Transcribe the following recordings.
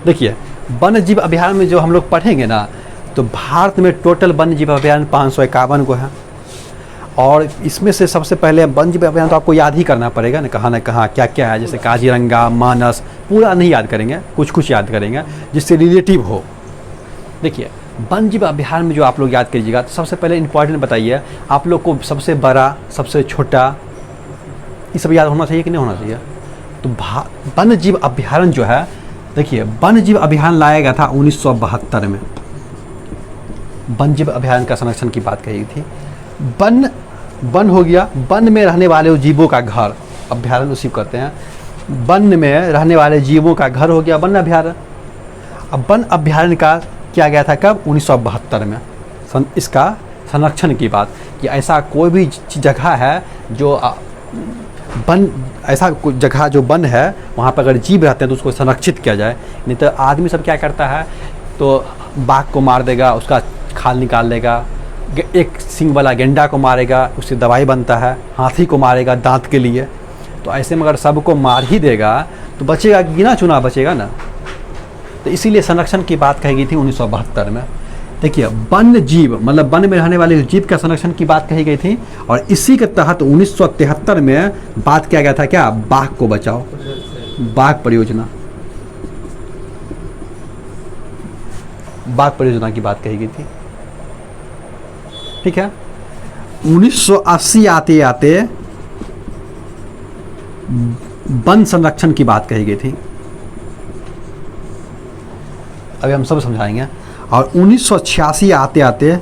देखिए वन्य जीव अभयारण्य में जो हम लोग पढ़ेंगे ना, तो भारत में टोटल वन्य जीव अभयारण्य 551 को है। और इसमें से सबसे पहले वन्य जीव अभयारण्य तो आपको याद ही करना पड़ेगा ना कहाँ क्या क्या है, जैसे काजीरंगा, मानस, पूरा नहीं याद करेंगे, कुछ कुछ याद करेंगे जिससे रिलेटिव हो। देखिए वन्य जीव अभयारण्य में जो आप लोग याद कीजिएगा, तो सबसे पहले इंपॉर्टेंट बताइए आप लोग को, सबसे बड़ा, सबसे छोटा, ये सब याद होना चाहिए कि नहीं होना चाहिए। तो वन्य जीव अभयारण्य जो है, देखिए वन्य जीव अभयारण्य लाया गया था 1972 में। वन्य जीव अभयारण्य का संरक्षण की बात कही थी। वन हो गया, वन में रहने वाले जीवों का घर, अभयारण्य उसी करते हैं। वन में रहने वाले जीवों का घर हो गया वन अभयारण्य। अब वन अभयारण्य का किया गया था कब? 1972 में। इसका संरक्षण की बात कि ऐसा कोई भी जगह है जो वन, ऐसा जगह जो वन है वहाँ पर अगर जीव रहते हैं तो उसको संरक्षित किया जाए। नहीं तो आदमी सब क्या करता है, तो बाघ को मार देगा, उसका खाल निकाल लेगा, एक सिंग वाला गेंडा को मारेगा, उससे दवाई बनता है, हाथी को मारेगा दांत के लिए। तो ऐसे में अगर सबको मार ही देगा तो बचेगा, गिना चुना बचेगा ना। तो इसीलिए संरक्षण की बात कही गई थी 1972 में। देखिए वन्य जीव मतलब वन में रहने वाले जीव का संरक्षण की बात कही गई थी। और इसी के तहत 1973 में बात किया गया था क्या? बाघ को बचाओ, बाघ परियोजना, बाघ परियोजना की बात कही गई थी। ठीक है, 1980 आते आते वन संरक्षण की बात कही गई थी। अभी हम सब समझाएंगे। और 1986 आते आते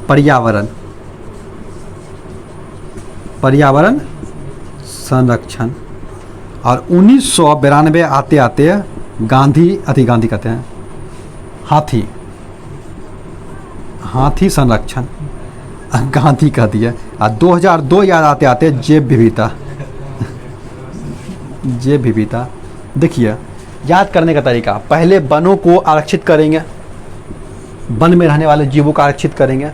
पर्यावरण संरक्षण। और 1992 आते आते गांधी कहते हैं, हाथी संरक्षण, गांधी कह दिया। और 2002 याद आते आते जैव विविधता। देखिए याद करने का तरीका, पहले वनों को आरक्षित करेंगे, वन में रहने वाले जीवों को आरक्षित करेंगे।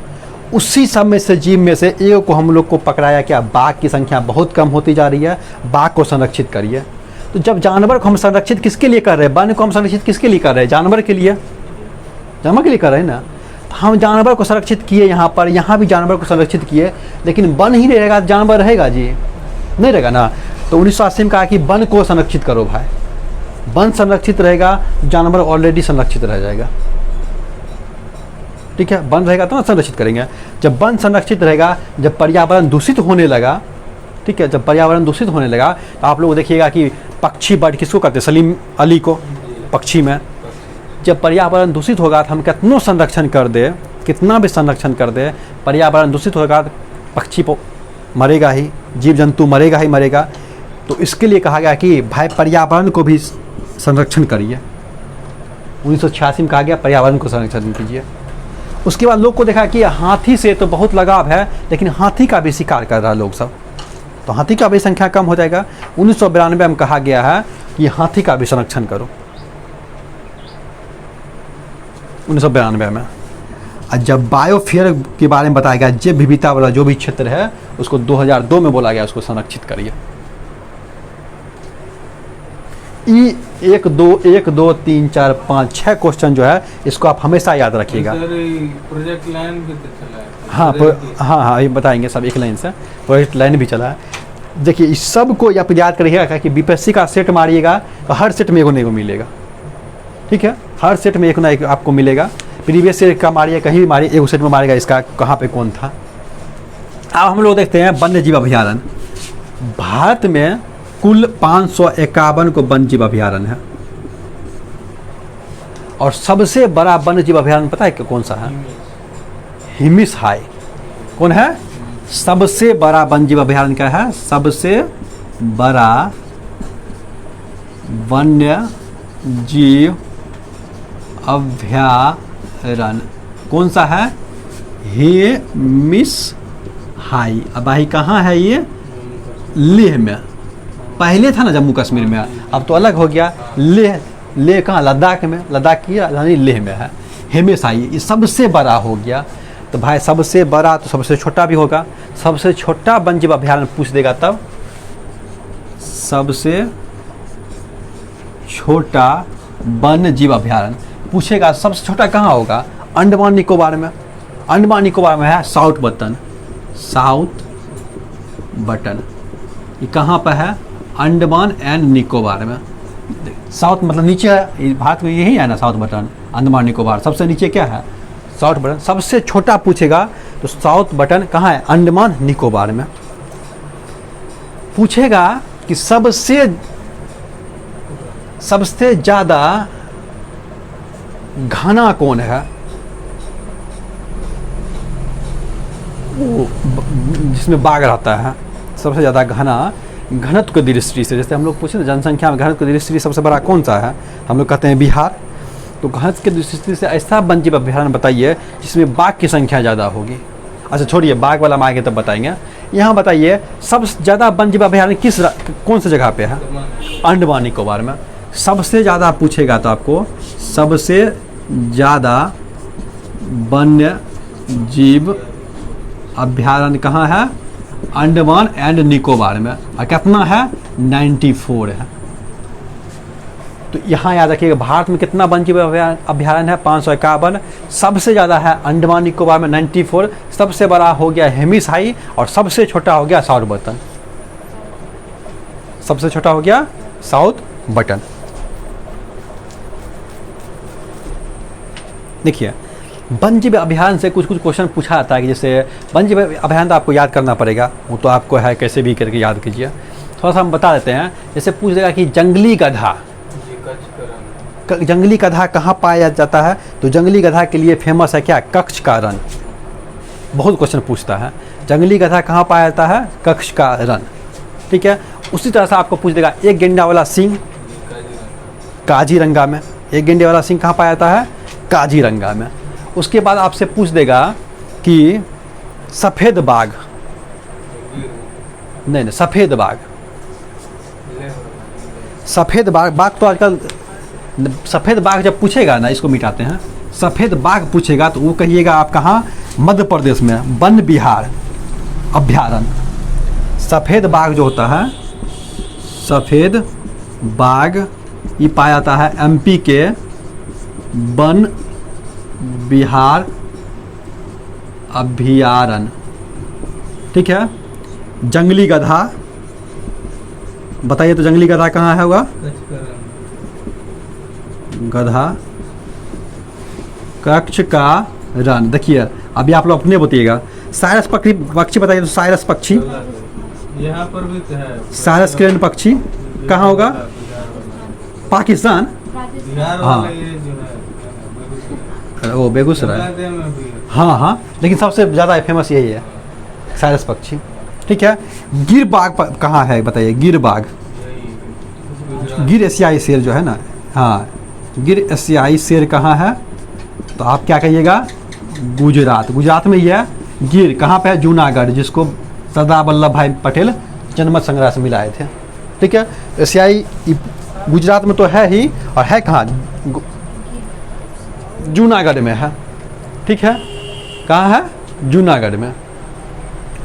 उसी सब में से जीव में से एक को हम लोग को पकड़ाया क्या? बाघ की संख्या बहुत कम होती जा रही है, बाघ को संरक्षित करिए। तो जब जानवर को हम संरक्षित किसके लिए कर रहे हैं? वन को हम संरक्षित किसके लिए कर रहे हैं? जानवर के लिए कर रहे हैं ना। हम जानवर को संरक्षित किए, यहाँ भी जानवर को संरक्षित किए, लेकिन वन ही नहीं रहेगा, जानवर रहेगा जी? नहीं रहेगा ना। तो 1980 में कहा कि वन को संरक्षित करो भाई, वन संरक्षित रहेगा, जानवर ऑलरेडी संरक्षित रह जाएगा। ठीक है, वन रहेगा तो ना संरक्षित करेंगे। जब वन संरक्षित रहेगा, जब पर्यावरण दूषित होने लगा, ठीक है, जब पर्यावरण दूषित होने लगा तो आप लोग देखिएगा कि पक्षी बर्ड किसको करते? सलीम अली को, पक्षी में। जब पर्यावरण दूषित होगा तो हम कितना संरक्षण कर दे, कितना भी संरक्षण कर दे, पर्यावरण दूषित होगा तो पक्षी मरेगा ही, जीव जंतु मरेगा ही मरेगा। तो इसके लिए कहा गया कि भाई पर्यावरण को भी संरक्षण करिए। 1986 में कहा गया पर्यावरण को संरक्षण कीजिए। उसके बाद लोग को देखा कि हाथी से तो बहुत लगाव है, लेकिन हाथी का भी शिकार कर रहा है लोग सब, तो हाथी का भी संख्या कम हो जाएगा। 1992 में कहा गया है कि हाथी का भी संरक्षण करो, 1992 में। और जब बायोफियर के बारे में बताया गया, जैव विविधता वाला जो भी क्षेत्र है उसको 2002 में बोला गया उसको संरक्षित करिए। 1 2 3 4 5 6 क्वेश्चन जो है इसको आप हमेशा याद रखिएगा। प्रोजेक्ट लाइन भी तो चला है। हाँ, ये बताएंगे सब एक लाइन से। प्रोजेक्ट लाइन भी चला है। देखिए इस सब को आप याद करिएगा कि बीपीएससी का सेट मारिएगा तो हर सेट में एगो मिलेगा। ठीक है, हर सेट में एक ना एक आपको मिलेगा। प्रीवियस सेट का मारिए, कहीं भी मारिए, एक सेट में मारेगा इसका कहाँ पे कौन था। अब हम लोग देखते हैं वन्य जीव अभयारण्य। भारत में कुल 551 को वन्य जीव अभयारण्य है। और सबसे बड़ा वन्य जीव अभयारण्य पता है कि कौन सा है? हिमिस हाई। कौन है? सबसे बड़ा वन्य जीव अभयारण्य क्या है? सबसे बड़ा वन्य जीव अभयारण्य कौन सा है? हिमिस हाई। अब भाई कहाँ है ये? लेह में। पहले था ना जम्मू कश्मीर में, अब तो अलग हो गया। लेह कहाँ? लद्दाख में। लद्दाख की राजधानी लेह में है। हिमिस हाई ये सबसे बड़ा हो गया। तो भाई सबसे बड़ा तो सबसे छोटा भी होगा। सबसे छोटा वन्य जीव अभयारण्य पूछ देगा तब। सबसे छोटा वन्य जीव अभयारण्य। पूछेगा सबसे छोटा कहाँ होगा, अंडमान निकोबार में। अंडमान निकोबार में है साउथ बटन, साउथ बटन, ये कहाँ पर है, अंडमान एंड निकोबार में। साउथ मतलब नीचे है, भारत में यही है ना साउथ बटन, अंडमान निकोबार सबसे नीचे क्या है, साउथ बटन। सबसे छोटा पूछेगा तो साउथ बटन कहाँ है, अंडमान निकोबार में। पूछेगा कि सबसे ज़्यादा घना कौन है, वो जिसमें बाघ रहता है, सबसे ज़्यादा घना घनत्व की दृष्टि से। जैसे हम लोग पूछे ना जनसंख्या में घनत्व की दृष्टि से सबसे बड़ा कौन सा है, हम लोग कहते हैं बिहार। तो घनत्व की दृष्टि से ऐसा वन्य जीव अभयारण्य बताइए जिसमें बाघ की संख्या ज़्यादा होगी। अच्छा छोड़िए, बाघ वाला हम आगे तब बताएंगे। यहाँ बताइए सबसे ज़्यादा वन्य जीव अभयारण्य कौन सी जगह पे है, अंडमान निकोबार में। सबसे ज़्यादा पूछेगा तो आपको सबसे ज़्यादा वन्य जीव अभयारण्य कहाँ है, अंडमान एंड निकोबार में। और कितना है, 94 है। तो यहाँ याद रखिएगा भारत में कितना वन्य जीव अभयारण्य है, 551। सबसे ज़्यादा है अंडमान निकोबार में 94, सबसे बड़ा हो गया हेमिस हाई और सबसे छोटा हो गया साउथ बटन। सबसे छोटा हो गया साउथ बटन। देखिए वन्य जीव अभयारण्य से कुछ क्वेश्चन पूछा जाता है कि जैसे वन्य जीव अभयारण्य तो आपको याद करना पड़ेगा, वो तो आपको है, कैसे भी करके याद कीजिए। थोड़ा सा हम बता देते हैं। जैसे पूछ देगा कि जंगली गधा, जंगली गधा कहाँ पाया जाता है, तो जंगली गधा के लिए फेमस है क्या, कच्छ का रण। बहुत क्वेश्चन पूछता है, जंगली गधा कहाँ पाया जाता है, कच्छ का रण। ठीक है, उसी तरह से आपको पूछ देगा एक गेंडा वाला सिंह, काजीरंगा में। एक गेंडे वाला सिंह कहाँ पाया जाता है, काजीरंगा में। उसके बाद आपसे पूछ देगा कि सफ़ेद बाघ, नहीं सफ़ेद बाघ, सफ़ेद बाघ तो आजकल सफ़ेद बाघ जब पूछेगा ना, इसको मिटाते हैं, सफ़ेद बाघ पूछेगा तो वो कहिएगा आप कहाँ, मध्य प्रदेश में वन विहार अभयारण्य। सफ़ेद बाघ जो होता है, सफ़ेद बाघ ये पाया जाता है एमपी के वन विहार अभयारण्य। ठीक है, जंगली गधा बताइए तो जंगली गधा कहाँ है, होगा गधा कच्छ का रण। देखिए अभी आप लोग अपने बताइएगा, साइरस पक्षी बताइए तो साइरस पक्षी यहाँ पर भी तो है, साइरस किरण पक्षी कहाँ होगा, पाकिस्तान, हाँ वो बेगूसराय, हाँ हाँ, लेकिन सबसे ज़्यादा फेमस यही है साइरस पक्षी। ठीक है, गिर बाघ कहाँ है बताइए, गिर बाघ, गिर एशियाई शेर जो है ना, हाँ गिर एशियाई शेर कहाँ है, तो आप क्या कहिएगा, गुजरात। गुजरात में ही है गिर। कहाँ पे है, जूनागढ़, जिसको सरदार वल्लभ भाई पटेल जनमत संग्रह से मिलाए थे। ठीक है, एशियाई गुजरात में तो है ही, और है कहाँ, जूनागढ़ में है। ठीक है, कहाँ है, जूनागढ़ में।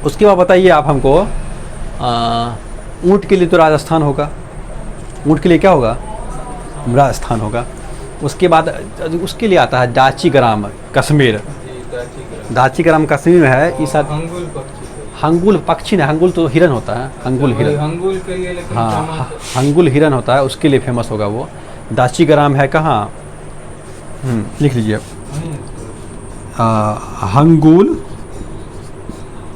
उसके बाद बताइए आप हमको, ऊँट के लिए तो राजस्थान होगा, ऊँट के लिए क्या होगा, राजस्थान होगा। उसके बाद उसके लिए आता है दाचीग्राम कश्मीर, दाचीग्राम कश्मीर में है। इस हंगुल पक्षी ने, हंगुल तो हिरन होता है, हंगुल हिरन, हंगुल के लिए, लेकिन हाँ हंगुल हिरन होता है, उसके लिए फेमस होगा वो। दाचीग्राम है कहाँ, लिख लीजिए, हंगुल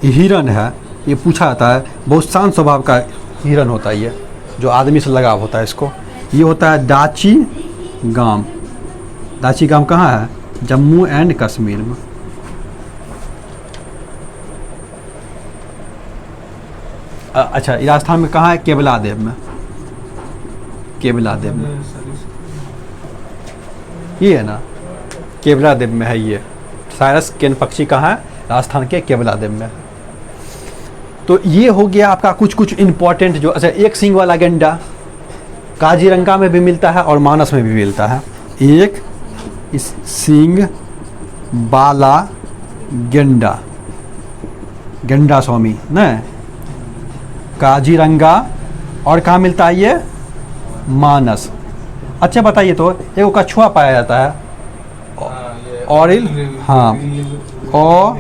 हिरन है, ये पूछा जाता है। बहुत शांत स्वभाव का हिरन होता है ये, जो आदमी से लगाव होता है इसको। ये होता है दाची गाम। दाची गाम कहाँ है, जम्मू एंड कश्मीर में। अच्छा राजस्थान में कहाँ है, केवला देव में, केवला देव में ये है ना, केवला देव में है ये। साइरस केन पक्षी कहाँ है, राजस्थान के केवला देव में। तो ये हो गया आपका कुछ इम्पोर्टेंट जो। अच्छा एक सींग वाला गेंडा काजीरंगा में भी मिलता है और मानस में भी मिलता है। एक इस सींग वाला गेंडा, गेंडा स्वामी न, काजीरंगा, और कहाँ मिलता है ये, मानस। अच्छा बताइए तो एक कछुआ पाया जाता है हाँ, ये ऑरिल, हाँ, और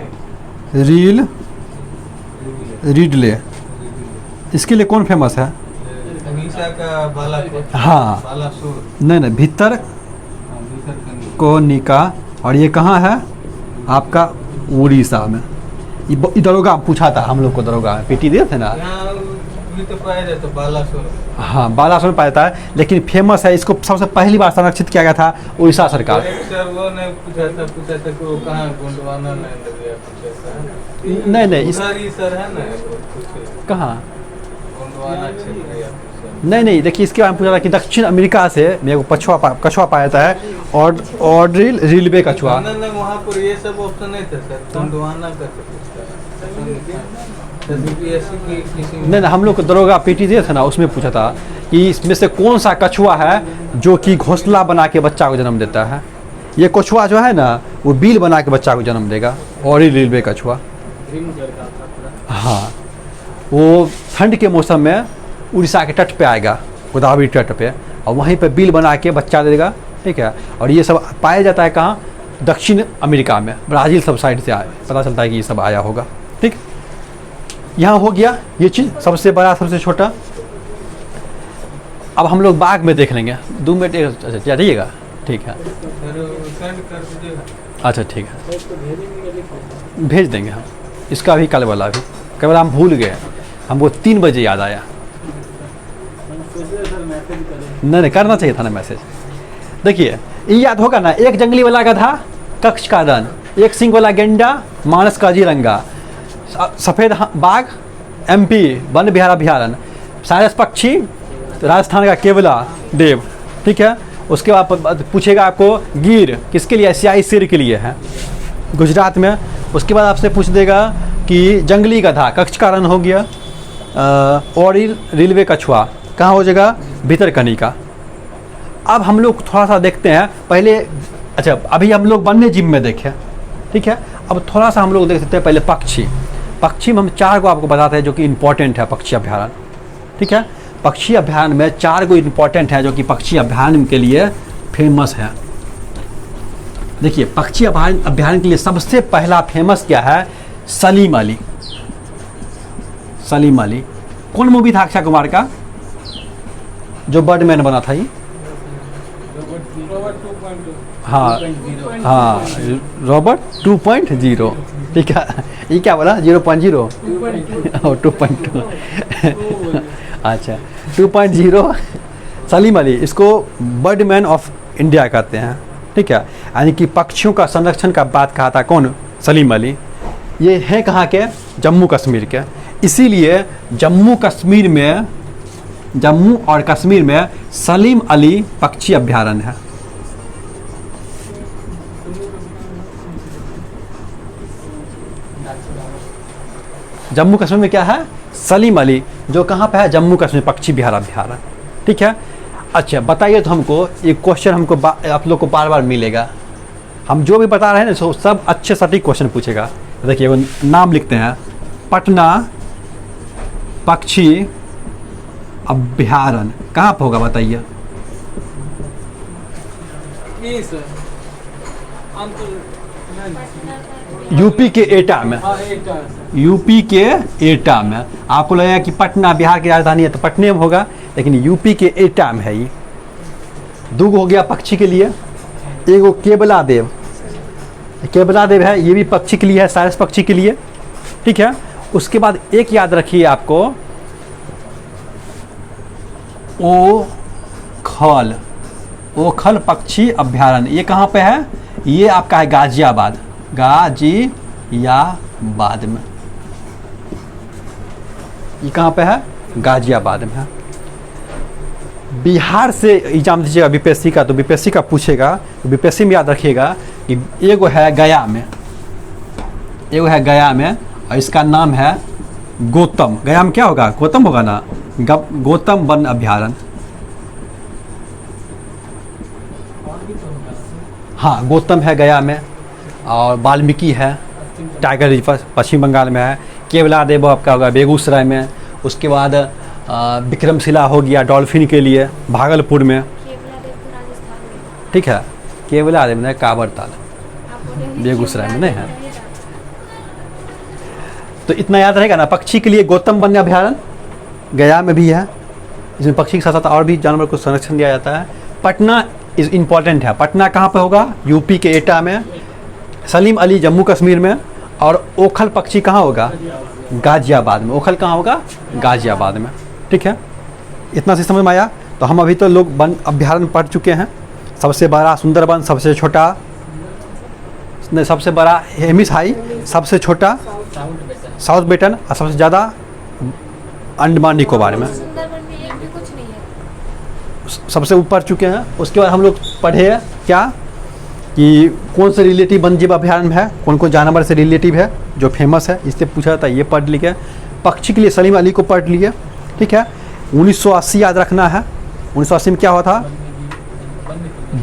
रील रिडले, इसके लिए कौन फेमस है? कनीसा का बालाकोट, हाँ, बालासुर, नहीं भीतर हाँ, भितरकनिका। कोनिका, और ये कहाँ है आपका? उड़ीसा में। ये दरोगा पूछा था हम लोग को, दरोगा पीटी दिए थे ना। यहाँ भी तो पाया जाता बालासुर। हाँ, बालासुर में पाया जाता है, लेकिन फेमस है, इसको सबसे पहली बार संरक्षित किया गया था उड़ीसा सरकार। एक सर वो नहीं पूछा था कि वो कहाँ गोंडवाना नहीं लग गया, पूछा था। नहीं इस उधर ही सर है ना, वो पूछे कहाँ? गोंडवाना क्षेत्र या पूछा। नहीं देखिए, इसके बारे में पूछा था कि दक्षिण अमेरिका से मेरे को कछुआ पाया जाता है, और रेलवे कछुआ। नहीं, वहाँ पर ये सब ऑप्शन नहीं था सर, गोंडवाना का तो पूछता है। यूपीएससी की किसी नहीं हम लोग को दरोगा पीटी दिए थे ना, उसमें पूछा था कि इसमें से कौन सा कछुआ है जो कि घोंसला बना के बच्चा को जन्म देता है। ये कछुआ जो है ना, वो बिल बना के बच्चा को जन्म देगा, और ही रेलवे कछुआ। हाँ, वो ठंड के मौसम में उड़ीसा के तट पे आएगा, गोदावरी तट पे, और वहीं पे बिल बना के बच्चा देगा, ठीक है। और ये सब पाया जाता है कहाँ? दक्षिण अमेरिका में, ब्राज़ील सब साइड से आए, पता चलता है कि ये सब आया होगा, ठीक। यहाँ हो गया ये चीज़, सबसे बड़ा सबसे छोटा। अब हम लोग बाग में देख लेंगे 2 मिनट। अच्छा जाइएगा, ठीक है, सेंड कर दीजिएगा। अच्छा ठीक है, भेज देंगे हम। इसका भी कल वाला भी, कल वाला हम भूल गए, हमको 3 बजे याद आया। नहीं करना चाहिए था ना मैसेज। देखिए ये याद होगा ना, एक जंगली वाला गधा, कक्ष का दन, एक सिंह वाला गेंडा, मानस का जीरंगा, सफ़ेद बाघ MP वन विहार अभ्यारण्य, सारस पक्षी राजस्थान का केवला देव, ठीक है। उसके बाद पूछेगा आपको गिर किसके लिए? एशियाई शेर के लिए है, गुजरात में। उसके बाद आपसे पूछ देगा कि जंगली गधा, कक्ष का रन हो गया, और रेलवे कछुआ कहाँ हो जाएगा? भितरकनिका। अब हम लोग थोड़ा सा देखते हैं पहले। अच्छा अभी हम लोग वन्य जीव में देखें, ठीक है। अब थोड़ा सा हम लोग देख सकते हैं पहले पक्षी में हम 4 को आपको बताते हैं जो कि इम्पोर्टेंट है पक्षी अभ्यारण्य, ठीक है। पक्षी अभ्यारण्य में 4 को इम्पोर्टेंट है जो कि पक्षी अभ्यारण्य के लिए फेमस है। देखिए पक्षी अभ्यारण्य के लिए सबसे पहला फेमस क्या है? सलीम अली। सलीम अली कौन मूवी था अक्षय कुमार का जो बर्डमैन बना था? ये हाँ रॉबर्ट 2.0, ठीक है। ये क्या बोला? 0.0 2.2 अच्छा 2.0 सलीम अली, इसको बर्डमैन ऑफ इंडिया कहते हैं, ठीक है। यानी कि पक्षियों का संरक्षण का बात कहा था कौन? सलीम अली। ये है कहाँ के? जम्मू कश्मीर के। इसीलिए जम्मू और कश्मीर में सलीम अली पक्षी अभ्यारण्य है। जम्मू कश्मीर में क्या है? सलीम अली, जो कहाँ पे है? जम्मू कश्मीर पक्षी विहार अभ्यारण्य, ठीक है। अच्छा बताइए तो हमको, ये क्वेश्चन हमको आप लोग को बार बार मिलेगा। हम जो भी बता रहे हैं ना सब अच्छे सटीक क्वेश्चन पूछेगा। देखिए वो नाम लिखते हैं, पटना पक्षी अभ्यारण्य कहाँ पे होगा बताइए? यूपी के एटा में। यूपी के एटा में। आपको लगेगा कि पटना बिहार की राजधानी है तो पटने में होगा, लेकिन यूपी के एटा में है ये। 2 हो गया पक्षी के लिए। एगो केवला देव है, ये भी पक्षी के लिए है, सारस पक्षी के लिए, ठीक है। उसके बाद एक याद रखिए आपको, ओखल पक्षी अभ्यारण्य। ये कहाँ पे है? ये आपका है गाजियाबाद में। ये कहाँ पे है? गाजियाबाद में है। बिहार से एग्जाम दीजिएगा बीपीएससी का, तो बीपीएससी का पूछेगा तो बीपीएससी में याद रखिएगा कि एगो है गया में, और इसका नाम है गौतम। गया में क्या होगा? गौतम होगा ना, गौतम वन अभ्यारण्य। हाँ गौतम है गया में, और वाल्मीकि है, टाइगर रिजर्व पश्चिम बंगाल में है। केवला देव आपका होगा बेगूसराय में। उसके बाद विक्रमशिला हो गया डॉल्फिन के लिए भागलपुर में। ठीक है, केवलादेव में कांवर ताल बेगूसराय में नहीं है। तो इतना याद रहेगा ना। पक्षी के लिए गौतम वन्य अभयारण्य गया में भी है, इसमें पक्षी के साथ साथ और भी जानवर को संरक्षण दिया जाता है। पटना इज इम्पॉर्टेंट है। पटना कहाँ पे होगा? यूपी के एटा में, सलीम अली जम्मू कश्मीर में, और ओखल पक्षी कहाँ होगा? गाजियाबाद में। ओखल कहाँ होगा? गाजियाबाद में। ठीक है, इतना से समझ में आया। तो हम अभी तो लोग वन अभ्यारण्य पढ़ चुके हैं। सबसे बड़ा सुंदरबन, सबसे छोटा नहीं, सबसे बड़ा हेमिस हाई, सबसे छोटा साउथ बेटन, और सबसे ज़्यादा अंडमान निकोबार में। सुंदरबन में एक भी कुछ नहीं है। सबसे ऊपर चुके हैं। उसके बाद हम लोग पढ़े हैं क्या कि कौन से रिलेटिव वन्य जीव अभ्यारण्य है, कौन कौन जानवर से रिलेटिव है जो फेमस है, इससे पूछा था, ये पढ़ लिए। पक्षी के लिए सलीम अली को पढ़ लिए। ठीक है, 1980 याद रखना है। 1980 में क्या हुआ था?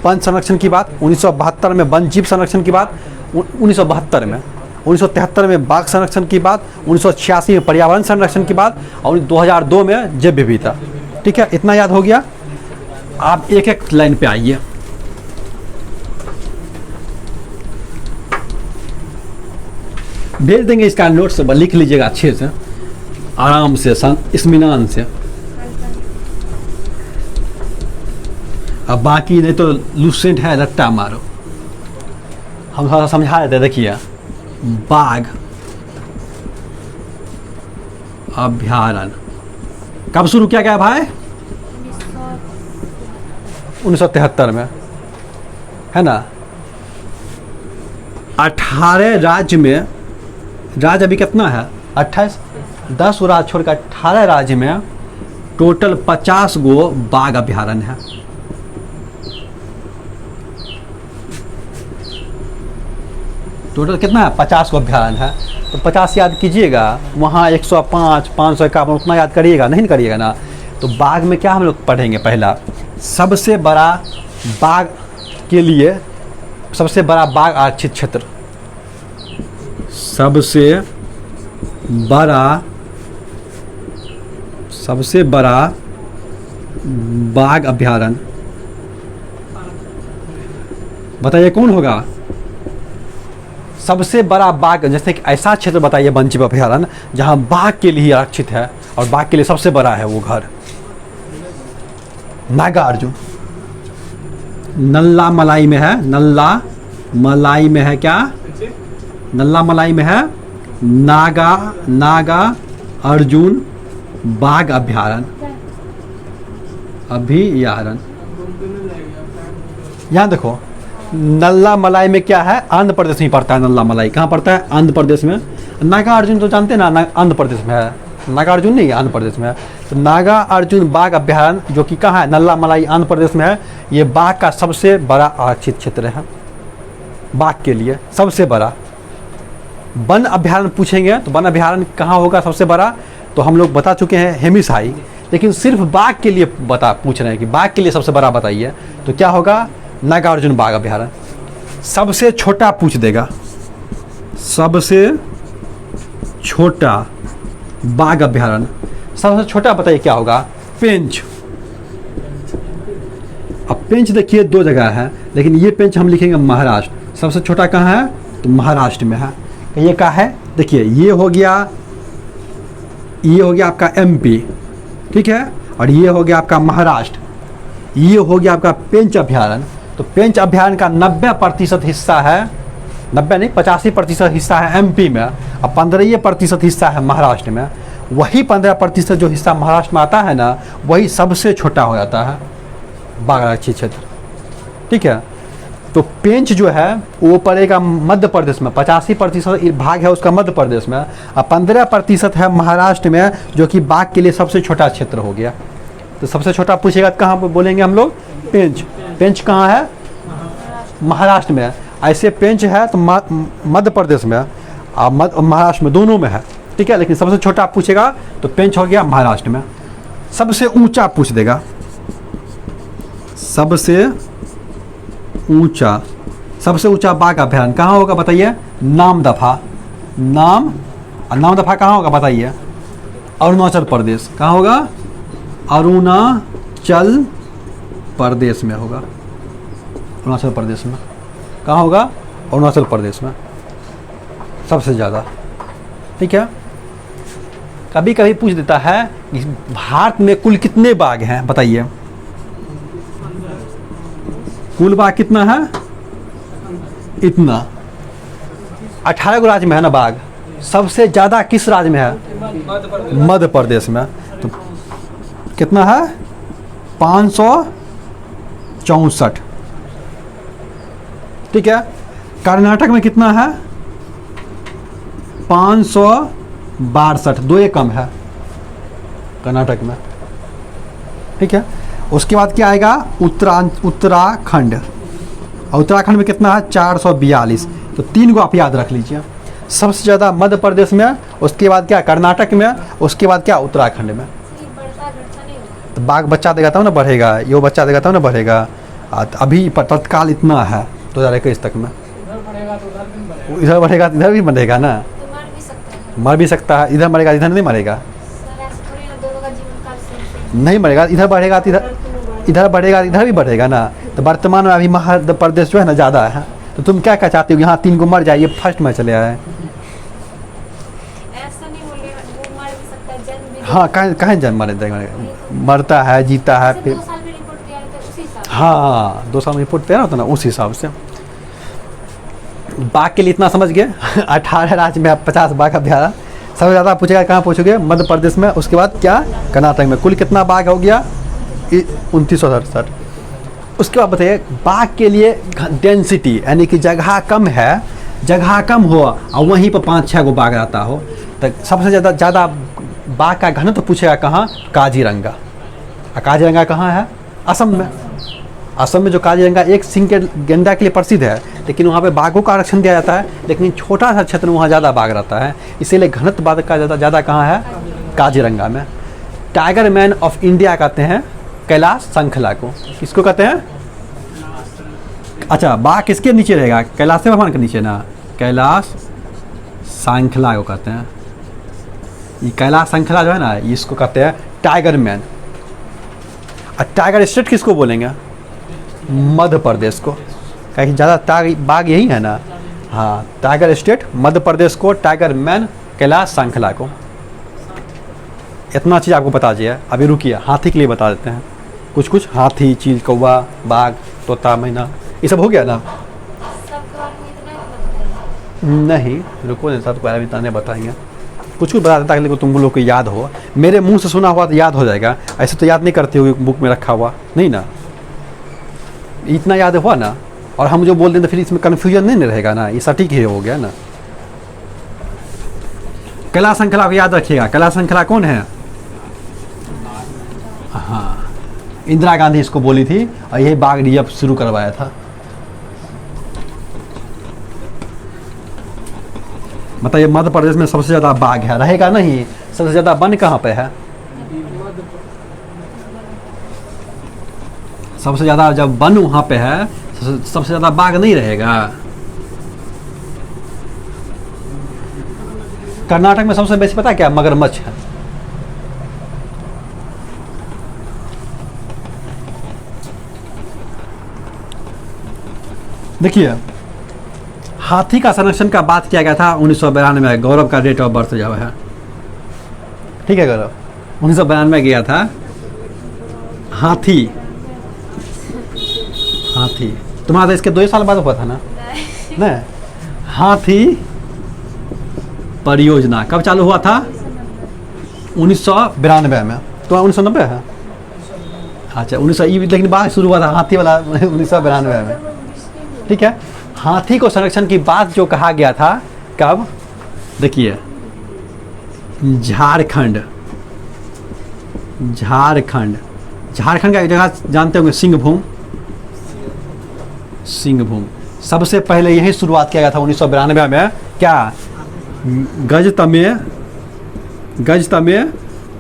वन संरक्षण की बात। 1972 में वन जीव संरक्षण की बात। 1972 में, 1973 में बाघ संरक्षण की बात। 1986 में पर्यावरण संरक्षण की बात, और 2002 में जैव विविधता। ठीक है, इतना याद हो गया। आप एक एक लाइन पे आइए। भेज देंगे इसका नोट्स, लिख लीजिएगा अच्छे से, आराम से, इत्मीनान से। अब बाकी नहीं तो लूसेंट है, रट्टा मारो। हम थोड़ा समझा देते। देखिए, बाघ अभ्यारण्य कब शुरू किया गया भाई? 1973 में, है ना। 18 राज्य में, राज्य अभी कितना है? 28, 10 राज्य छोड़कर 18 राज्य में टोटल 50 गो बाघ अभ्यारण्य है। टोटल कितना है? 50 को अभ्यारण्य है। तो 50 याद कीजिएगा, वहाँ 105, 551 उतना याद करिएगा, नहीं करिएगा ना। तो बाघ में क्या हम लोग पढ़ेंगे? पहला, सबसे बड़ा बाघ के लिए, सबसे बड़ा बाघ आरक्षित क्षेत्र, सबसे बड़ा बाघ अभ्यारण्य बताइए कौन होगा? सबसे बड़ा बाघ, जैसे कि ऐसा क्षेत्र बताइए वन जीव अभ्यारण्य जहाँ बाघ के लिए आरक्षित है और बाघ के लिए सबसे बड़ा है वो घर। नागार्जुन नल्ला मलाई में है। नल्ला मलाई में है क्या? नल्ला मलाई में है नागा अर्जुन बाघ अभ्यारण्य। अभ्यारण्य यहाँ देखो, नल्ला मलाई में क्या है? आंध्र प्रदेश में पड़ता है। नल्ला मलाई कहाँ पड़ता है? आंध्र प्रदेश में। नागा अर्जुन तो जानते हैं ना, आंध्र प्रदेश में है। नागा अर्जुन नहीं, आंध्र प्रदेश में है। तो नागा अर्जुन बाघ अभ्यारण्य जो कि कहाँ है? नल्ला मलाई आंध्र प्रदेश में है। ये बाघ का सबसे बड़ा आरक्षित क्षेत्र है, बाघ के लिए सबसे बड़ा। वन अभ्यारण्य पूछेंगे तो वन अभ्यारण्य कहाँ होगा सबसे बड़ा? तो हम लोग बता चुके हैं हेमिस हाई, लेकिन सिर्फ बाघ के लिए पूछ रहे हैं कि बाघ के लिए सबसे बड़ा बताइए, तो क्या होगा? नागार्जुन बाघ अभ्यारण्य। सबसे छोटा पूछ देगा, सबसे छोटा बाघ अभ्यारण्य। सबसे छोटा बताइए क्या होगा? पेंच। अब पेंच देखिए 2 जगह है, लेकिन ये पेंच हम लिखेंगे महाराष्ट्र। सबसे छोटा कहाँ है? तो महाराष्ट्र में है। ये कहाँ है? देखिए, ये हो गया आपका MP, ठीक है, और ये हो गया आपका महाराष्ट्र। ये हो गया आपका पेंच अभ्यारण्य। तो पेंच अभ्यारण्य का 90% हिस्सा है, 90 नहीं 85% हिस्सा है MP में, और 15% हिस्सा है महाराष्ट्र में। वही 15% जो हिस्सा महाराष्ट्र में आता है ना, वही सबसे छोटा हो जाता है बाघ आरक्षित क्षेत्र। ठीक है, तो पेंच जो है वो पड़ेगा मध्य प्रदेश में। 85% भाग है उसका मध्य प्रदेश में, और 15% है महाराष्ट्र में, जो कि बाघ के लिए सबसे छोटा क्षेत्र हो गया। तो सबसे छोटा पूछेगा तो कहाँ पर बोलेंगे हम लोग? पेंच। पेंच कहाँ है? महाराष्ट्र में। ऐसे पेंच है तो मध्य प्रदेश में और महाराष्ट्र में, दोनों में है। ठीक है, लेकिन सबसे छोटा पूछेगा तो पेंच हो गया महाराष्ट्र में। सबसे ऊंचा पूछ देगा, सबसे ऊंचा बाघ अभ्यारण्य कहाँ होगा बताइए? नामदफा। नामदफा कहाँ होगा बताइए? अरुणाचल प्रदेश। कहाँ होगा? अरुणाचल प्रदेश में होगा। अरुणाचल प्रदेश में। कहाँ होगा? अरुणाचल प्रदेश में सबसे ज़्यादा। ठीक है, कभी कभी पूछ देता है कि भारत में कुल कितने बाघ हैं, बताइए। कुल बाघ कितना है? इतना। 18 गो राज्य में है ना बाघ, सबसे ज़्यादा किस राज्य में है? मध्य प्रदेश में। तो कितना है? 564। ठीक है, कर्नाटक में कितना है? 562, 2 एक कम है कर्नाटक में। ठीक है, उसके बाद क्या आएगा? उत्तराखंड। और उत्तराखंड में कितना है? 442। तो 3 को आप याद रख लीजिए। सबसे ज़्यादा मध्य प्रदेश में, उसके बाद क्या कर्नाटक में, उसके बाद क्या उत्तराखंड में। ये बढ़ता घटता नहीं होगा। तो बाघ बच्चा देगा तब ना बढ़ेगा, यो बच्चा देगा तब ना बढ़ेगा। तो अभी तत्काल इतना है 2021 तक में। इधर बढ़ेगा तो इधर भी बढ़ेगा ना, तो मर भी सकता है। मर भी सकता है। इधर मरेगा इधर नहीं मरेगा, सर ऐसे थोड़ी ना दोनों का जीवन काल सेम नहीं मरेगा। इधर बढ़ेगा तो इधर बढ़ेगा, इधर भी बढ़ेगा ना। तो वर्तमान में अभी मध्य प्रदेश जो है ना ज़्यादा है। तो तुम क्या चाहते हो? यहाँ 3 को मर जाए, ये फर्स्ट में चले आए। ऐसा नहीं बोलेगा, वो मर भी सकता है, जन्म भी। हाँ, कहाँ जन्म मरे देगा, मरता है, जीता है जैसे फिर। 2 साल में रिपोर्ट दिया है तो उसी हिसाब से। हाँ, 2 साल में रिपोर्ट तैयार होता ना, उस हिसाब से। बाघ के लिए इतना समझ गए। 18 राज्य में 50 बाघ अभ्यारण्य। सबसे ज़्यादा पूछेगा कहाँ पूछोगे? मध्य प्रदेश में। उसके बाद क्या? कर्नाटक में। कुल कितना बाघ हो गया? 2967। उसके बाद बताइए, बाघ के लिए डेंसिटी यानी कि जगह कम है, जगह कम हो और वहीं पर 5-6 गो बाघ रहता हो, तो सबसे ज़्यादा बाघ का घनत्व तो पूछेगा कहाँ? काजीरंगा। और काजीरंगा कहाँ है? असम में। असम में जो काजीरंगा एक सिंह के गेंडा के लिए प्रसिद्ध है, लेकिन वहाँ पे बाघों का आरक्षण दिया जाता है, लेकिन छोटा सा क्षेत्र में वहाँ ज़्यादा बाघ रहता है, इसीलिए घनत्व बाघ का ज़्यादा कहाँ है? काजीरंगा में। टाइगर मैन ऑफ इंडिया कहते हैं कैलाश संखला को। किसको कहते हैं? अच्छा, बाघ किसके नीचे रहेगा? कैलाश भगवान के नीचे ना, कैलाश संखला को कहते हैं। ये कैलाश संखला जो है ना, इसको कहते हैं टाइगर मैन। और टाइगर स्टेट किसको बोलेंगे? मध्य प्रदेश को, क्योंकि ज़्यादा बाघ यही है ना। हाँ, टाइगर स्टेट मध्य प्रदेश को, टाइगर मैन कैलाश संखला को। इतना चीज़ आपको बता दिया। अभी रुकिए, हाथी के लिए बता देते हैं कुछ। हाथी, चील, कौवा, बाघ, तोता, मैना, ये सब हो गया ना। सबके बारे में इतना ही बताइए। नहीं, रुको नहीं, सबके बारे में इतना नहीं बताएंगे। कुछ बता देता है, तुम लोग को याद हो। मेरे मुंह से सुना हुआ तो याद हो जाएगा, ऐसे तो याद नहीं करते हो बुक में रखा हुआ नहीं ना। इतना याद हुआ ना, और हम जो बोल दें तो फिर इसमें कन्फ्यूजन नहीं रहेगा ना, ये सटीक ही हो गया ना। कैलाश संखला को याद रखिएगा। कैलाश संखला कौन है? हाँ, इंदिरा गांधी इसको बोली थी और यही बाघ रिजर्व शुरू करवाया था। बताइए, मध्य प्रदेश में सबसे ज़्यादा बाघ है, रहेगा नहीं। सबसे ज़्यादा वन कहाँ पे है? सबसे ज़्यादा जब वन वहाँ पे है, सबसे ज़्यादा बाघ नहीं रहेगा। कर्नाटक में सबसे बेसी पता है क्या? मगरमच्छ है। देखिए, हाथी का संरक्षण का बात किया गया था 1992 में। गौरव का डेट ऑफ बर्थ जो है, ठीक है गौरव, 1992 में गया था। हाथी तुम्हारा तो इसके 2 साल बाद हुआ था ना। नहीं, हाथी परियोजना कब चालू हुआ था? 1992 में। तो 1990 है। अच्छा, 1900, लेकिन बात शुरू हुआ था हाथी वाला 1992 में। ठीक है, हाथी को संरक्षण की बात जो कहा गया था कब? देखिए, झारखंड का एक जगह जानते होंगे, सिंहभूम। सबसे पहले यही शुरुआत किया गया था 1992 में। क्या? गजतमे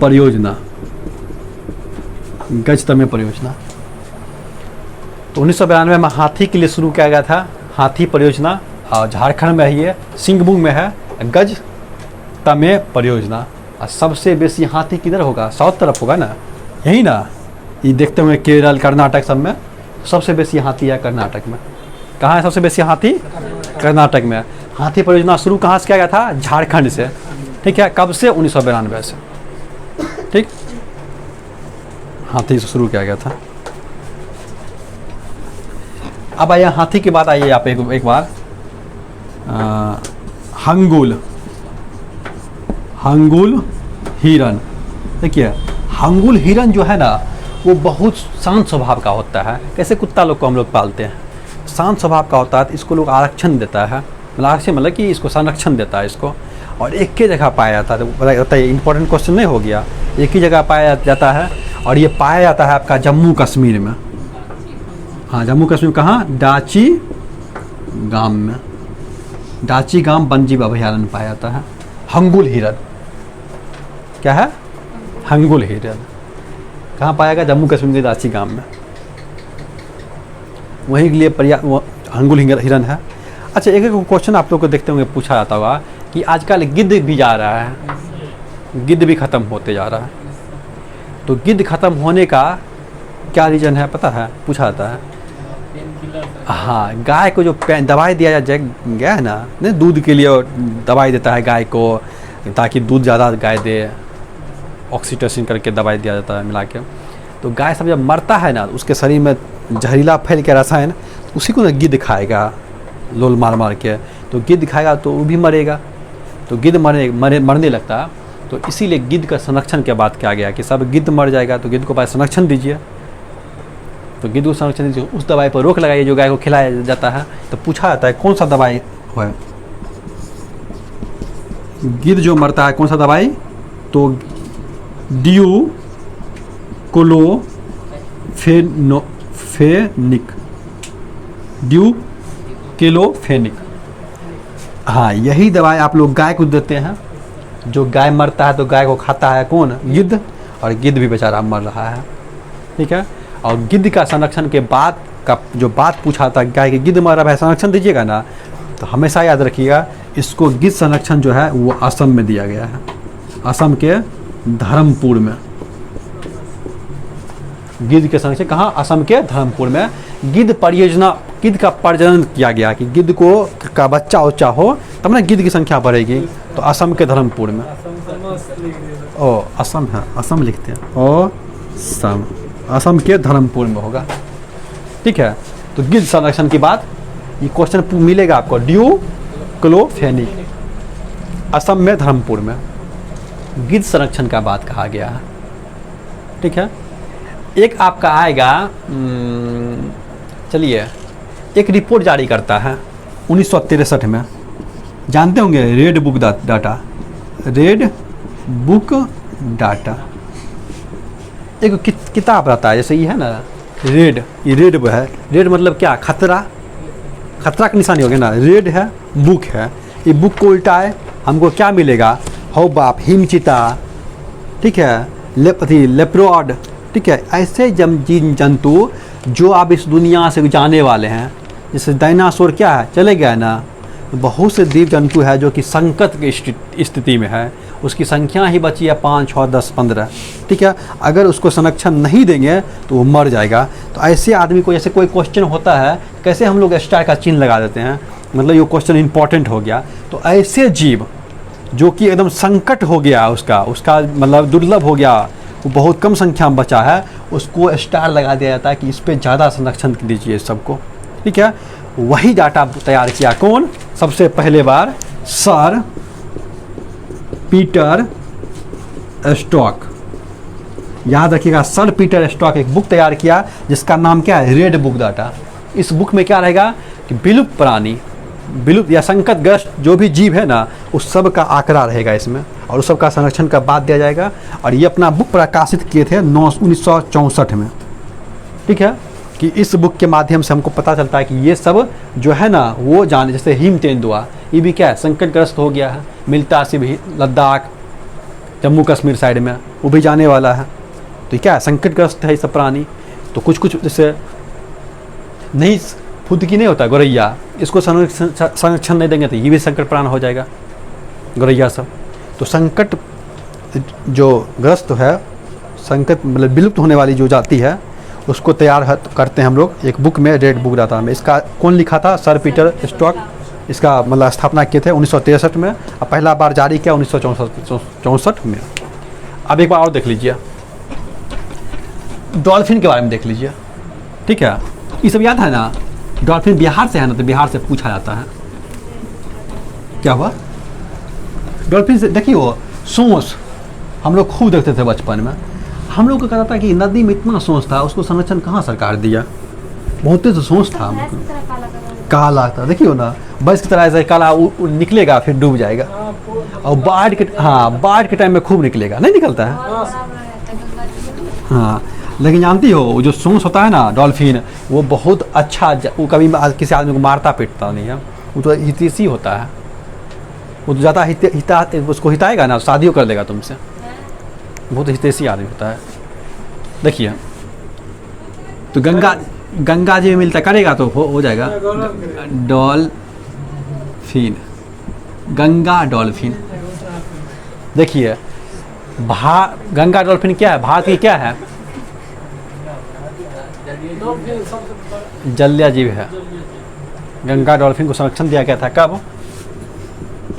परियोजना। तो 1992 में हाथी के लिए शुरू किया गया था हाथी परियोजना, और झारखंड में ही है, सिंहभूम में है गजतमे परियोजना। और सबसे बेसी हाथी किधर होगा? साउथ तरफ होगा ना, यही ना। ये देखते हुए केरल, कर्नाटक सब में सबसे बेसी हाथी है कर्नाटक में। कहाँ है सबसे बेसी हाथी? कर्नाटक में। हाथी परियोजना शुरू कहाँ से किया गया था? झारखंड से। ठीक है, कब से? 1992 से। ठीक, हाथी से शुरू किया गया था। अब आइए हाथी की बात, आइए आप एक बार हंगुल हिरन। देखिए हंगुल हिरन जो है ना वो बहुत शांत स्वभाव का होता है। कैसे कुत्ता लोग को हम लोग पालते हैं, शांत स्वभाव का होता है। तो इसको लोग आरक्षण देता है, आरक्षण मतलब कि इसको संरक्षण देता है इसको। और एक ही जगह पाया जाता है। बताइए इंपॉर्टेंट क्वेश्चन नहीं हो गया? एक ही जगह पाया जाता है और ये पाया जाता है आपका जम्मू कश्मीर में। हाँ, जम्मू कश्मीर कहाँ? डाची गांव में। डाची गांव वन्यजीव अभयारण्य पाया जाता है हंगुल हिरन। क्या है? हंगुल हिरन। कहाँ पाया गया? जम्मू कश्मीर के डाची गांव में। वहीं के लिए हंगुल हिरन है। अच्छा, एक एक क्वेश्चन आप लोग को देखते होंगे पूछा जाता होगा कि आजकल गिद्ध भी जा रहा है, गिद्ध भी ख़त्म होते जा रहा है। तो गिद्ध ख़त्म होने का क्या रीज़न है पता है? पूछा जाता है। हाँ, गाय को जो दवाई दिया गया है ना, नहीं दूध के लिए दवाई देता है गाय को ताकि दूध ज़्यादा गाय दे, ऑक्सीटोसिन करके दवाई दिया जाता है मिला के। तो गाय सब जब मरता है ना, उसके शरीर में जहरीला फैल के रसायन, उसी को ना गिद्ध खाएगा लोल मार मार के। तो गिद्ध खाएगा तो वो भी मरेगा, तो गिद्ध मरने लगता। तो इसीलिए गिद्ध का संरक्षण के बात किया गया कि सब गिद्ध मर जाएगा तो गिद्ध को पहले संरक्षण दीजिए। तो गिद्ध को संरक्षण दीजिए, उस दवाई पर रोक लगाइए जो गाय को खिलाया जाता है। तो पूछा जाता है कौन सा दवाई है? गिद्ध जो मरता है कौन सा दवाई? तो ड्यूक्लोफेनिक। हाँ, यही दवाई आप लोग गाय को देते हैं। जो गाय मरता है तो गाय को खाता है कौन? गिद्ध। और गिद्ध भी बेचारा मर रहा है। ठीक है, और गिद्ध का संरक्षण के बाद का जो बात पूछा था गाय के गिद्ध मर रहा है संरक्षण दीजिएगा ना, तो हमेशा याद रखिएगा इसको गिद्ध संरक्षण जो है वो असम में दिया गया है। असम के धर्मपुर में गिद्ध के संरक्षण। कहाँ? असम के धर्मपुर में गिद्ध परियोजना, गिद्ध का प्रजनन किया गया कि गिद्ध को का बच्चा उच्चा हो तब ना गिद्ध की संख्या बढ़ेगी। तो असम के धर्मपुर में। ओ असम है, असम लिखते हैं। ओ सम, असम के धर्मपुर में होगा। ठीक है, तो गिद्ध संरक्षण की बात, ये क्वेश्चन मिलेगा आपको। ड्यूक्लोफेनिक, असम में धर्मपुर में गिद्ध संरक्षण का बात कहा गया है। ठीक है, एक आपका आएगा, चलिए, एक रिपोर्ट जारी करता है 1963 में, जानते होंगे, red book data. Red book data एक किताब रहता है, जैसे ये है ना रेड, ये रेड है। रेड मतलब क्या? खतरा, खतरा की निशानी हो गया ना। रेड है, बुक है। ये बुक को उल्टाए हमको क्या मिलेगा? हो बाप, हिमचिता, ठीक है, लेप्रोड, ठीक है, ऐसे जीव जंतु जो अब इस दुनिया से जाने वाले हैं। जैसे डायनासोर क्या है? चले गया ना। बहुत से जीव जंतु है जो कि संकट की स्थिति में है, उसकी संख्या ही बची है 5, 6, 10, 15। ठीक है, अगर उसको संरक्षण नहीं देंगे तो वो मर जाएगा। तो ऐसे आदमी को, जैसे कोई क्वेश्चन होता है, कैसे हम लोग स्टार का चिन्ह लगा देते हैं, मतलब ये क्वेश्चन इंपॉर्टेंट हो गया। तो ऐसे जीव जो कि एकदम संकट हो गया, उसका मतलब दुर्लभ हो गया, वो बहुत कम संख्या में बचा है, उसको स्टार लगा दिया जाता है कि इस पर ज़्यादा संरक्षण दीजिए सबको। ठीक है, वही डाटा तैयार किया कौन? सबसे पहले बार सर पीटर स्टॉक। याद रखिएगा, सर पीटर स्टॉक एक बुक तैयार किया जिसका नाम क्या है? Red book data. इस बुक में क्या रहेगा कि विलुप्त प्राणी, विलुप्त या संकटग्रस्त जो भी जीव है ना, उस सब का आंकड़ा रहेगा इसमें, और उस सब का संरक्षण का बात दिया जाएगा। और ये अपना बुक प्रकाशित किए थे 1964 में। ठीक है, कि इस बुक के माध्यम से हमको पता चलता है कि ये सब जो है ना वो जाने, जैसे हिम तेंदुआ, ये भी क्या है? संकटग्रस्त हो गया है। मिलता से भी लद्दाख, जम्मू कश्मीर साइड में वो भी जाने वाला है। तो क्या है? संकटग्रस्त है ये सब प्राणी। तो कुछ जैसे नहीं फुदकी नहीं होता, गौरैया, इसको संरक्षण नहीं देंगे तो ये भी संकट प्राण हो जाएगा, गौरैया सब। तो संकट जो ग्रस्त है, संकट मतलब विलुप्त होने वाली जो जाति है, उसको तैयार करते हैं हम लोग एक बुक में, रेड बुक रहता है। इसका कौन लिखा था? Sir Peter stock. इसका मतलब स्थापना किए थे 1963 में और पहला बार जारी किया 1964 में। अब एक बार और देख लीजिए, डॉल्फिन के बारे में देख लीजिए, ठीक है। ये सब याद है ना? डॉल्फिन बिहार से है ना, तो बिहार से पूछा जाता है। क्या हुआ? डॉल्फिन से देखिए वो सोंस हम लोग खूब देखते थे बचपन में। हम लोग को कहता था कि नदी में इतना सोंस था, उसको संरक्षण कहाँ सरकार दिया? बहुत तो सोंस था हम लोग को। काला था, देखिए ना, बस की तरह ऐसे काला निकलेगा फिर डूब जाएगा। और बाढ़ के, हाँ, बाढ़ के टाइम में खूब निकलेगा, नहीं निकलता है। हाँ, लेकिन जानती हो जो सोंस होता है ना डॉल्फिन, वो बहुत अच्छा, वो कभी किसी आदमी को मारता पीटता नहीं है। वो तो हितैषी होता है, वो तो ज़्यादा उसको हिताएगा ना, शादियों कर लेगा तुमसे। बहुत हितैषी आदमी होता है। देखिए तो गंगा जी में मिलता करेगा तो हो जाएगा डॉल्फिन, गंगा डॉल्फिन। देखिए गंगा डॉल्फिन क्या है? भारत की क्या है? जलीय जीव है। गंगा डॉल्फिन को संरक्षण दिया गया था कब?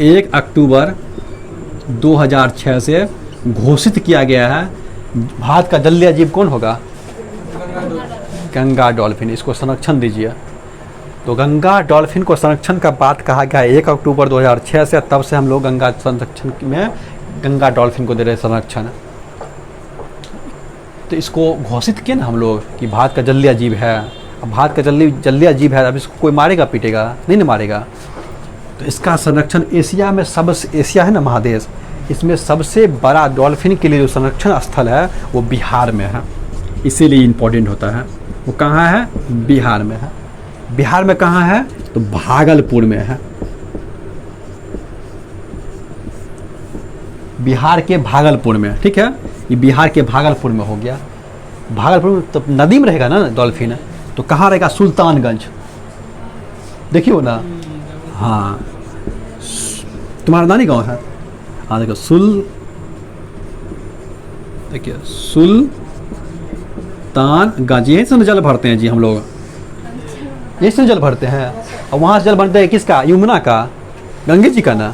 1 अक्टूबर 2006 से घोषित किया गया है। भारत का जलीय जीव कौन होगा? गंगा डॉल्फिन। इसको संरक्षण दीजिए। तो गंगा डॉल्फिन को संरक्षण का बात कहा गया 1 अक्टूबर 2006 से, तब से हम लोग गंगा संरक्षण में गंगा डॉल्फिन को दे रहे संरक्षण। तो इसको घोषित किया ना हम लोग कि भारत का जलीय जीव है। अब भारत का जलीय जीव है, अब इसको कोई मारेगा पीटेगा नहीं ना मारेगा। तो इसका संरक्षण एशिया में सबसे, एशिया है ना महादेश, इसमें सबसे बड़ा डॉल्फिन के लिए जो संरक्षण स्थल है वो बिहार में है। इसीलिए इम्पोर्टेंट होता है। वो कहाँ है? बिहार में है। बिहार में कहाँ है? तो भागलपुर में है। बिहार के भागलपुर में, ठीक है। ये बिहार के भागलपुर में हो गया। भागलपुर में तो नदी में रहेगा ना डॉल्फिन, तो कहाँ रहेगा? सुल्तानगंज। देखिए ना, हाँ, तुम्हारा नानी गांव है। हाँ देखो देखिए सुल्तानगंज, यहीं से जल भरते हैं जी हम लोग, यहीं से जल भरते हैं। और वहाँ से जल भरते हैं किसका? यमुना का, गंगे जी का ना।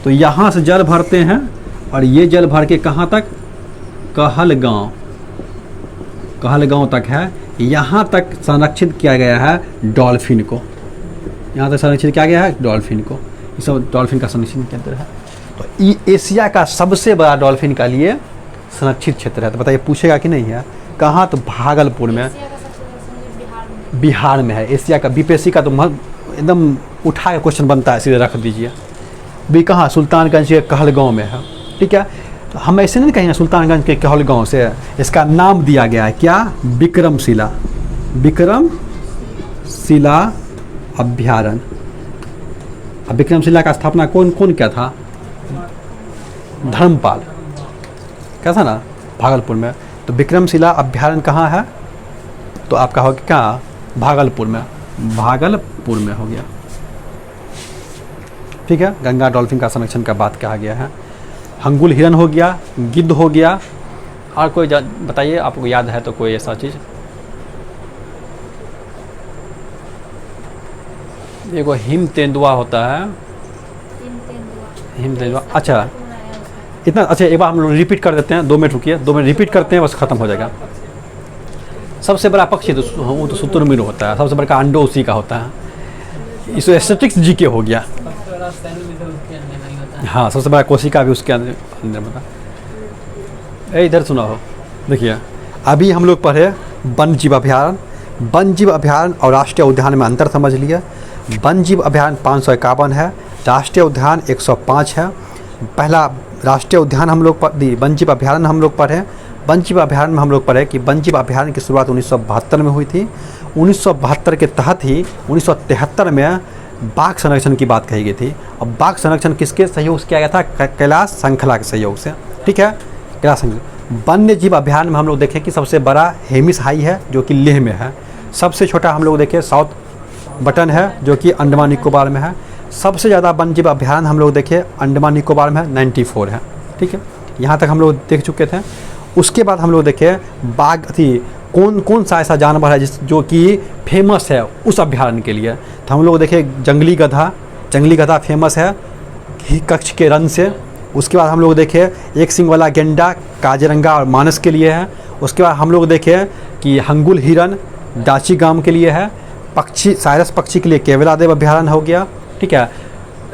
तो यहाँ से जल भरते हैं और ये जल भर के कहाँ तक? कहलगांव तक है। यहाँ तक संरक्षित किया गया है डॉल्फिन को। यहाँ तक संरक्षित किया गया है डॉल्फिन को। ये सब डॉल्फिन का संरक्षण केंद्र है। तो ये एशिया का सबसे बड़ा डॉल्फिन का लिए संरक्षित क्षेत्र है। तो बताइए पूछेगा कि नहीं है? कहाँ? तो भागलपुर में, बिहार में है। एशिया का, बीपीएससी का तो एकदम उठा के क्वेश्चन बनता है, सीधे रख दीजिए। भी कहाँ? सुल्तानगंज के कहलगांव में है, ठीक है। तो हम ऐसे नहीं कहेंगे सुल्तानगंज के कहलगांव से। इसका नाम दिया गया है क्या? विक्रमशिला अभ्यारण्य। अब विक्रमशिला का स्थापना कौन किया था? धर्मपाल। क्या था ना? भागलपुर में। तो विक्रमशिला अभ्यारण्य कहाँ है? तो आपका हो गया क्या? भागलपुर में। भागलपुर में हो गया, ठीक है। गंगा डॉल्फिन का संरक्षण का बात कहा गया है। हंगुल हिरन हो गया, गिद्ध हो गया। और कोई बताइए, आपको याद है तो कोई ऐसा चीज़? एगो हिम तेंदुआ होता है। हिम तेंदुआ, अच्छा इतना, अच्छा एक बार हम लोग रिपीट कर देते हैं। 2 मिनट रुकिए, 2 मिनट रिपीट करते हैं, बस खत्म हो जाएगा। सबसे बड़ा पक्षी तो वो तो शुतुरमुर्ग होता है। सबसे बड़ा अंडो उसी का होता है। इसको एस्थेटिक्स जीके हो गया। हाँ, सबसे बड़ा कोशिका भी उसके अंदर बता। इधर सुना हो, देखिए अभी हम लोग पढ़े वन्य जीव अभ्यारण्य। वन्य जीव अभ्यारण्य और राष्ट्रीय उद्यान में अंतर समझ लिए। वन्य जीव अभ्यारण्य 551 है, राष्ट्रीय उद्यान 105 है। पहला राष्ट्रीय उद्यान हम लोग वन्य जीव अभ्यारण्य हम लोग पढ़े। वन्य जीव अभ्यारण्य में हम लोग पढ़े कि वन्य जीव अभ्यारण्य की शुरुआत 1972 में हुई थी। 1972 के तहत ही 1973 में बाघ संरक्षण की बात कही गई थी। और बाघ संरक्षण किसके सहयोग से किया गया था? कैलाश श्रृंखला के सहयोग से, ठीक है। कैलाश श्रृंखला। वन्य जीव अभ्यारण्य में हम लोग देखें कि सबसे बड़ा हेमिस हाई है जो कि लेह में है। सबसे छोटा हम लोग देखें साउथ बटन है जो कि अंडमान निकोबार में है। सबसे ज़्यादा वन्य जीव अभ्यारण्य हम लोग देखें अंडमान निकोबार में 94 है, ठीक है। यहाँ तक हम लोग देख चुके थे। उसके बाद हम लोग देखें कौन कौन सा ऐसा जानवर है जो कि फेमस है उस अभ्यारण्य के लिए। तो हम लोग देखे जंगली गधा फेमस है कच्छ के रन से। उसके बाद हम लोग देखे एक सिंग वाला गेंडा काजीरंगा और मानस के लिए है। उसके बाद हम लोग देखे कि हंगुल हिरन डाची गांव के लिए है। पक्षी साइरस पक्षी के लिए केवलादेव अभ्यारण्य हो गया, ठीक है।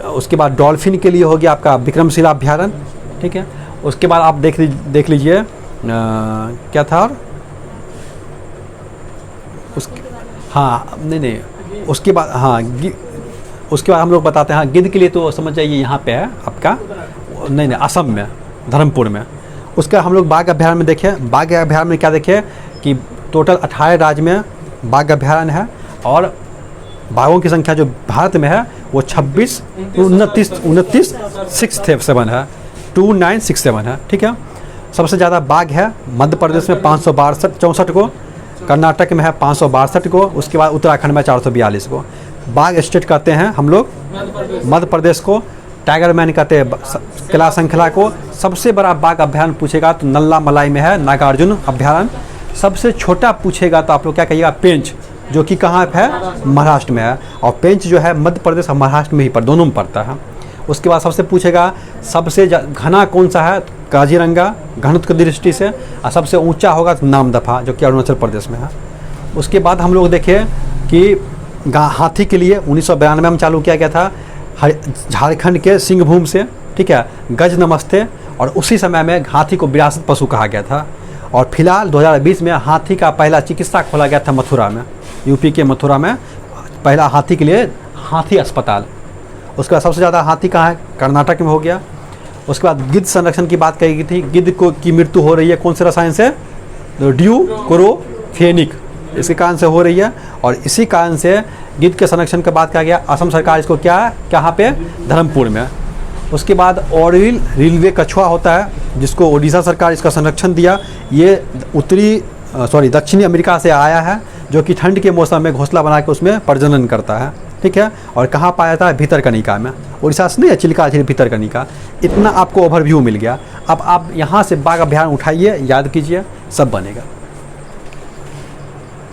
उसके बाद डॉल्फिन के लिए हो गया आपका विक्रमशिला अभ्यारण्य, ठीक है। उसके बाद आप देख लीजिए क्या था और हाँ नहीं उसके बाद उसके बाद हम लोग बताते हैं गिद्ध के लिए तो समझ जाइए यहाँ पे है आपका नहीं असम में धर्मपुर में। उसका हम लोग बाघ अभ्यारण्य में देखे। बाघ अभ्यारण्य में क्या देखे कि टोटल 18 राज्य में बाघ अभ्यारण्य है और बाघों की संख्या जो भारत में है वो 29 2967 है, ठीक है। सबसे ज़्यादा बाघ है मध्य प्रदेश में 564 को, कर्नाटक में है 562 को, उसके बाद उत्तराखंड में 442 को। बाघ स्टेट कहते हैं हम लोग मध्य प्रदेश को, टाइगर मैन कहते हैं किला श्रृंखला को। सबसे बड़ा बाघ अभ्यारण्य पूछेगा तो नल्ला मलाई में है नागार्जुन अभ्यारण्य। सबसे छोटा पूछेगा तो आप लोग क्या कहिएगा पेंच, जो कि कहाँ है महाराष्ट्र में है, और पेंच जो है मध्य प्रदेश और महाराष्ट्र में ही दोनों में पड़ता है। उसके बाद सबसे पूछेगा सबसे घना कौन सा है, काजीरंगा घनत्व की दृष्टि से, और सबसे ऊंचा होगा तो नामदफा जो कि अरुणाचल प्रदेश में है। उसके बाद हम लोग देखें कि हाथी के लिए 1992 में चालू किया गया था झारखंड के सिंहभूम से, ठीक है, गज नमस्ते, और उसी समय में हाथी को विरासत पशु कहा गया था। और फिलहाल 2020 में हाथी का पहला चिकित्सा खोला गया था मथुरा में, यूपी के मथुरा में पहला हाथी के लिए हाथी अस्पताल। उसके बाद सबसे ज़्यादा हाथी कहाँ है, कर्नाटक में हो गया। उसके बाद गिद्ध संरक्षण की बात कही गई थी। गिद्ध की मृत्यु हो रही है कौन से रसायन से, ड्यूक्लोरोफेनिक, इसके कारण से हो रही है। और इसी कारण से गिद्ध के संरक्षण की बात कहा गया। असम सरकार इसको कहाँ पे धर्मपुर में। उसके बाद ऑरविल रेलवे कछुआ होता है जिसको उड़ीसा सरकार इसका संरक्षण दिया। ये दक्षिणी अमेरिका से आया है जो कि ठंड के मौसम में घोंसला बना के उसमें प्रजनन करता है, ठीक है। और कहाँ पाया जाता है, भितरकनिका में। उड़ीसा से नहीं है, चिल्का झील भितरकनिका। इतना आपको ओवरव्यू मिल गया। अब आप यहाँ से बाघ अभ्यारण्य उठाइए, याद कीजिए, सब बनेगा।